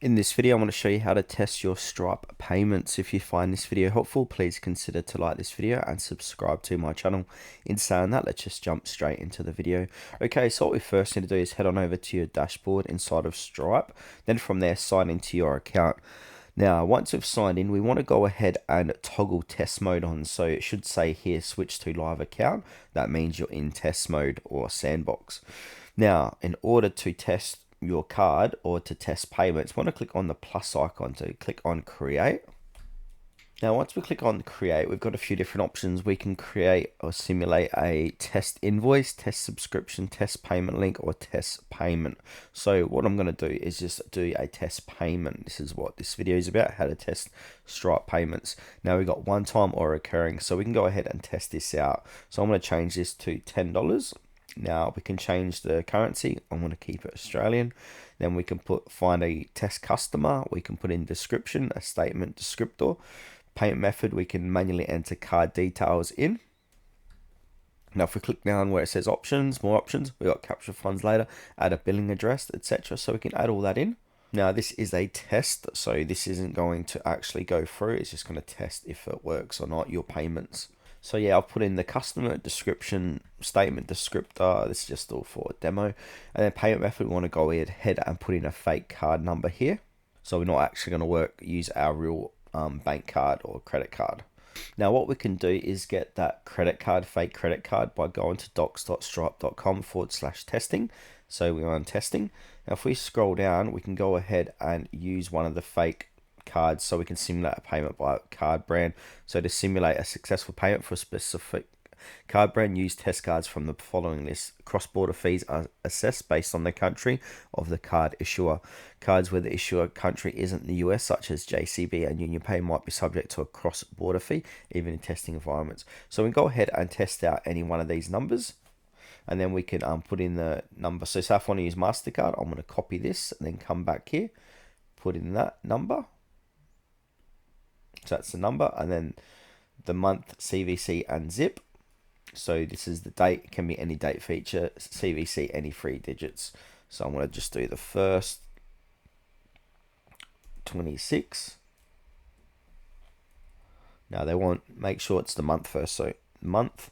In this video, I'm going to show you how to test your Stripe payments. If you find this video helpful, please consider to like this video and subscribe to my channel. In saying that, let's just jump straight into the video. Okay, so what we first need to do is head on over to your dashboard inside of Stripe. Then from there, sign into your account. Now, once we've signed in, we want to go ahead and toggle test mode on. So it should say here, switch to live account. That means you're in test mode or sandbox. Now, in order to test your card or to test payments, want to click on the plus icon to click on create. Now once we click on create, we've got a few different options. We can create or simulate a test invoice, test subscription, test payment link, or test payment. So what I'm going to do is just do a test payment. This is what this video is about, how to test Stripe payments. Now we've got one time or recurring, so we can go ahead and test this out. So I'm going to change this to $10. Now we can change the currency. I'm going to keep it Australian. Then we can find a test customer. We can put in description, a statement descriptor. Payment method, we can manually enter card details in. Now if we click down where it says options, more options, we got capture funds later, add a billing address, etc. So we can add all that in. Now this is a test, so this isn't going to actually go through. It's just going to test if it works or not, your payments. So yeah, I'll put in the customer description, statement descriptor. This is just all for a demo. And then payment method, we want to go ahead and put in a fake card number here. So we're not actually going to use our real bank card or credit card. Now what we can do is get that fake credit card by going to docs.stripe.com/testing. So we're on testing. Now if we scroll down, we can go ahead and use one of the fake cards, so we can simulate a payment by a card brand. So to simulate a successful payment for a specific card brand, use test cards from the following list. Cross-border fees are assessed based on the country of the card issuer. Cards where the issuer country isn't the US, such as JCB and UnionPay, might be subject to a cross-border fee, even in testing environments. So we can go ahead and test out any one of these numbers, and then we can put in the number. So if I want to use MasterCard, I'm going to copy this and then come back here, put in that number. So that's the number, and then the month, CVC, and zip. So this is the date. It can be any date feature. CVC, any 3 digits. So I'm going to just do the first 26. Now they want, make sure it's the month first. So month,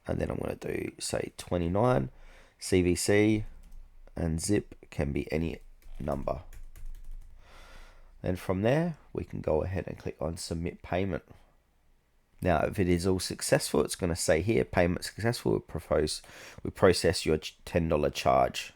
and then I'm going to do, say, 29. CVC and zip can be any number. Then from there, we can go ahead and click on submit payment. Now, if it is all successful, it's going to say here, payment successful, we process your $10 charge.